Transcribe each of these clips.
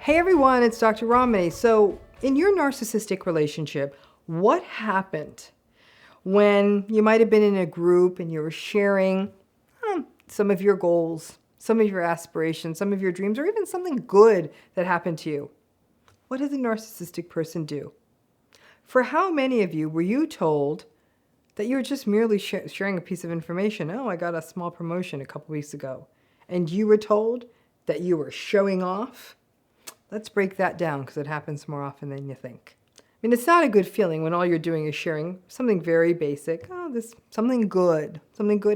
Hey everyone, it's Dr. Ramani. So in your narcissistic relationship, what happened when you might have been in a group and you were sharing some of your goals, some of your aspirations, some of your dreams, or even something good that happened to you? What did the narcissistic person do? For how many of you were you told that you were just merely sharing a piece of information? Oh, I got a small promotion a couple weeks ago. And you were told that you were showing off? Let's break that down because it happens more often than you think. I mean, it's not a good feeling when all you're doing is sharing something very basic. Oh, something good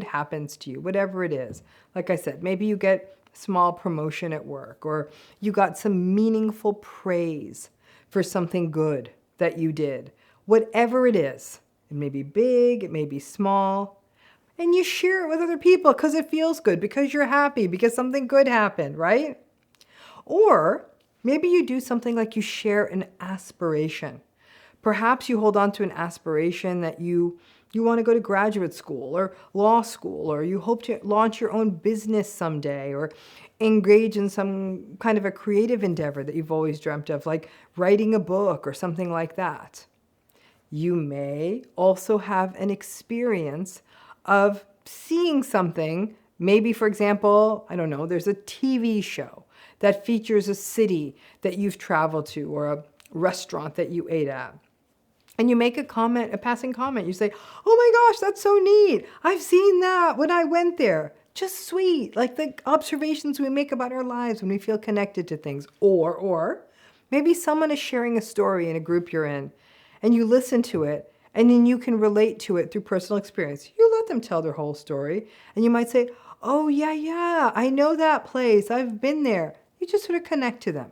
happens to you, whatever it is. Like I said, maybe you get a small promotion at work, or you got some meaningful praise for something good that you did. Whatever it is, it may be big, it may be small, and you share it with other people because it feels good, because you're happy, because something good happened, right? Or maybe you do something like you share an aspiration. Perhaps you hold on to an aspiration that you want to go to graduate school or law school, or you hope to launch your own business someday, or engage in some kind of a creative endeavor that you've always dreamt of, like writing a book or something like that. You may also have an experience of seeing something. Maybe, for example, I don't know, there's a TV show that features a city that you've traveled to or a restaurant that you ate at. And you make a comment, a passing comment. You say, oh my gosh, that's so neat. I've seen that when I went there. Just sweet, like the observations we make about our lives when we feel connected to things. Or maybe someone is sharing a story in a group you're in, and you listen to it, and then you can relate to it through personal experience. You let them tell their whole story, and you might say, oh yeah, I know that place. I've been there. You just sort of connect to them.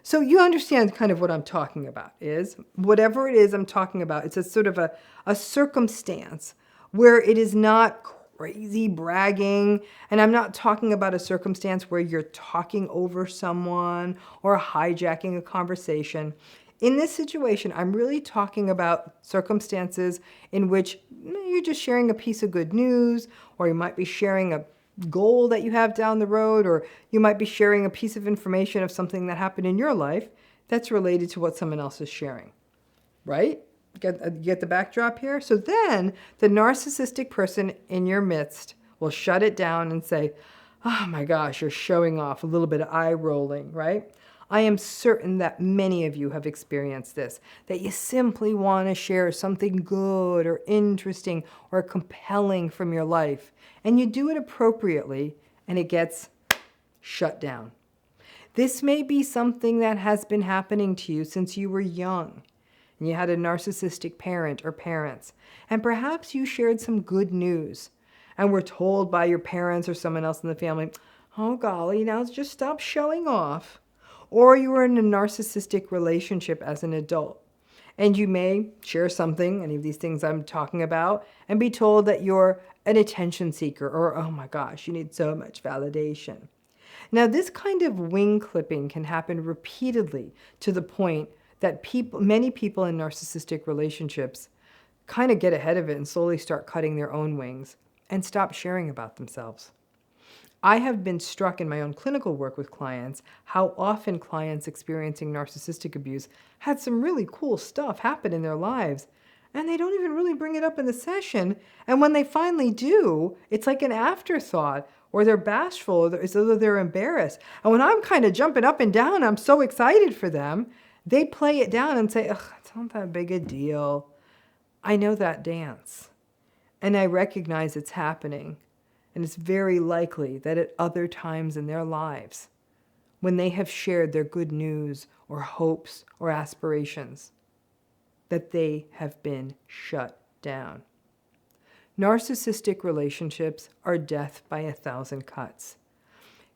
So you understand kind of what I'm talking about is, whatever it is I'm talking about, it's a sort of a circumstance where it is not crazy bragging, and I'm not talking about a circumstance where you're talking over someone or hijacking a conversation. In this situation, I'm really talking about circumstances in which you're just sharing a piece of good news, or you might be sharing a goal that you have down the road, or you might be sharing a piece of information of something that happened in your life that's related to what someone else is sharing, right? Get the backdrop here? So then the narcissistic person in your midst will shut it down and say, oh my gosh, you're showing off, a little bit of eye rolling, right? I am certain that many of you have experienced this, that you simply want to share something good or interesting or compelling from your life, and you do it appropriately, and it gets shut down. This may be something that has been happening to you since you were young, and you had a narcissistic parent or parents, and perhaps you shared some good news, and were told by your parents or someone else in the family, oh golly, now just stop showing off. Or you were in a narcissistic relationship as an adult, and you may share something, any of these things I'm talking about, and be told that you're an attention seeker, or, oh my gosh, you need so much validation. Now, this kind of wing clipping can happen repeatedly to the point that many people in narcissistic relationships kind of get ahead of it and slowly start cutting their own wings and stop sharing about themselves. I have been struck in my own clinical work with clients how often clients experiencing narcissistic abuse had some really cool stuff happen in their lives, and they don't even really bring it up in the session. And when they finally do, it's like an afterthought, or they're bashful, or as though they're embarrassed. And when I'm kind of jumping up and down, I'm so excited for them, they play it down and say, ugh, it's not that big a deal. I know that dance, and I recognize it's happening. And it's very likely that at other times in their lives, when they have shared their good news or hopes or aspirations, that they have been shut down. Narcissistic relationships are death by 1,000 cuts.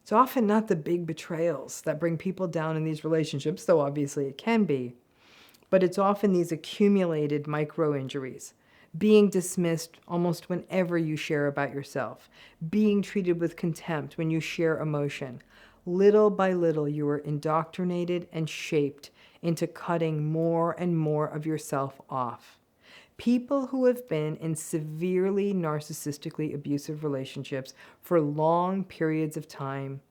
It's often not the big betrayals that bring people down in these relationships, though obviously it can be, but it's often these accumulated micro-injuries. Being dismissed almost whenever you share about yourself, being treated with contempt when you share emotion. Little by little, you are indoctrinated and shaped into cutting more and more of yourself off. People who have been in severely narcissistically abusive relationships for long periods of time,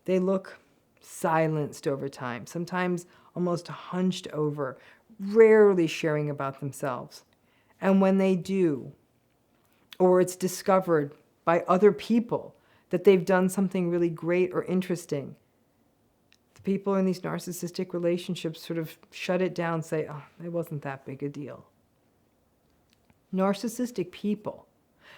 they look silenced over time, sometimes almost hunched over, rarely sharing about themselves. And when they do, or it's discovered by other people that they've done something really great or interesting, the people in these narcissistic relationships sort of shut it down, say, oh, it wasn't that big a deal. Narcissistic people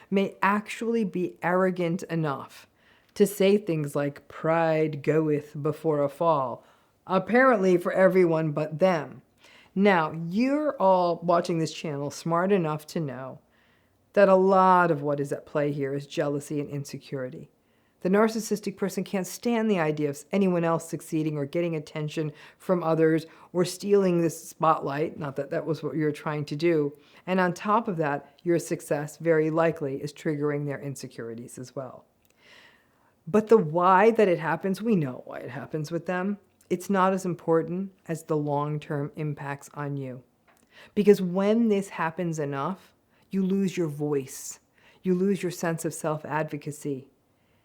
may actually be arrogant enough to say things like, pride goeth before a fall, apparently for everyone but them. Now, you're all watching this channel smart enough to know that a lot of what is at play here is jealousy and insecurity. The narcissistic person can't stand the idea of anyone else succeeding or getting attention from others or stealing this spotlight, not that that was what you're trying to do. And on top of that, your success very likely is triggering their insecurities as well. But the why that it happens, we know why it happens with them. It's not as important as the long-term impacts on you. Because when this happens enough, you lose your voice, you lose your sense of self-advocacy,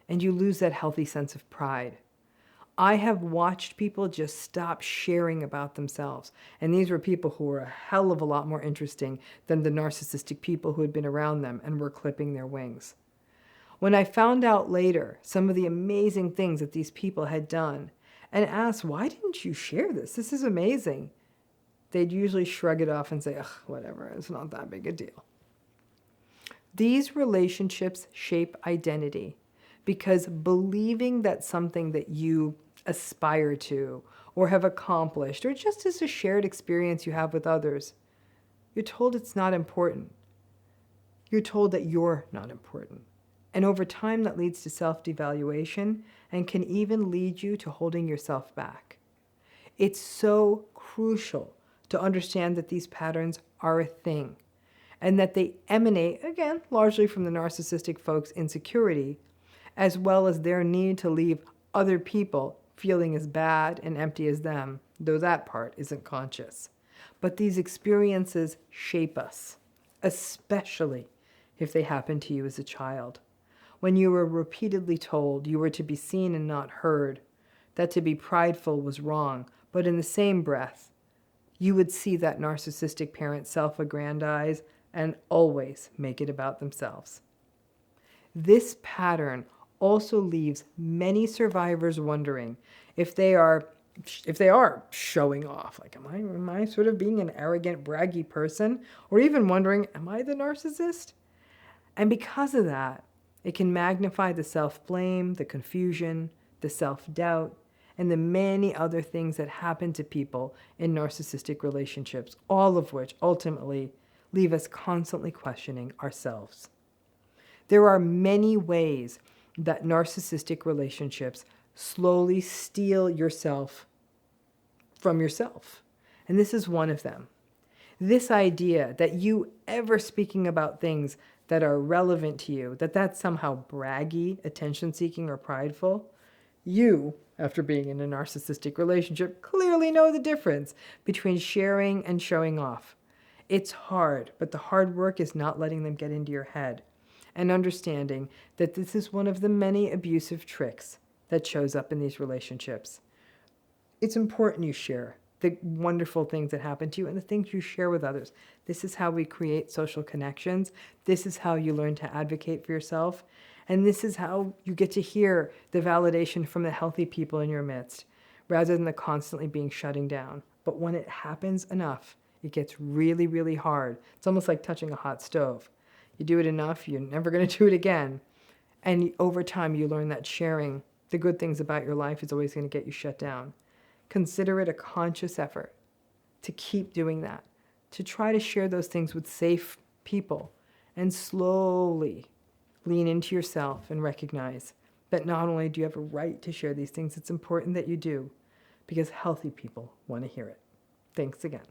and you lose that healthy sense of pride. I have watched people just stop sharing about themselves. And these were people who were a hell of a lot more interesting than the narcissistic people who had been around them and were clipping their wings. When I found out later some of the amazing things that these people had done and asked, why didn't you share this? This is amazing. They'd usually shrug it off and say, ugh, whatever, it's not that big a deal. These relationships shape identity because believing that something that you aspire to or have accomplished, or just as a shared experience you have with others, you're told it's not important. You're told that you're not important. And over time, that leads to self-devaluation and can even lead you to holding yourself back. It's so crucial to understand that these patterns are a thing and that they emanate, again, largely from the narcissistic folks' insecurity, as well as their need to leave other people feeling as bad and empty as them, though that part isn't conscious. But these experiences shape us, especially if they happen to you as a child. When you were repeatedly told you were to be seen and not heard, that to be prideful was wrong, but in the same breath, you would see that narcissistic parent self-aggrandize and always make it about themselves. This pattern also leaves many survivors wondering if they are showing off, like, am I sort of being an arrogant, braggy person? Or even wondering, am I the narcissist? And because of that, it can magnify the self-blame, the confusion, the self-doubt, and the many other things that happen to people in narcissistic relationships, all of which ultimately leave us constantly questioning ourselves. There are many ways that narcissistic relationships slowly steal yourself from yourself. And this is one of them. This idea that you ever speaking about things that are relevant to you, that's somehow braggy, attention-seeking, or prideful. You, after being in a narcissistic relationship, clearly know the difference between sharing and showing off. It's hard, but the hard work is not letting them get into your head and understanding that this is one of the many abusive tricks that shows up in these relationships. It's important you share the wonderful things that happen to you and the things you share with others. This is how we create social connections. This is how you learn to advocate for yourself. And this is how you get to hear the validation from the healthy people in your midst, rather than the constantly being shutting down. But when it happens enough, it gets really, really hard. It's almost like touching a hot stove. You do it enough, you're never going to do it again. And over time, you learn that sharing the good things about your life is always going to get you shut down. Consider it a conscious effort to keep doing that, to try to share those things with safe people, and slowly lean into yourself and recognize that not only do you have a right to share these things, it's important that you do, because healthy people want to hear it. Thanks again.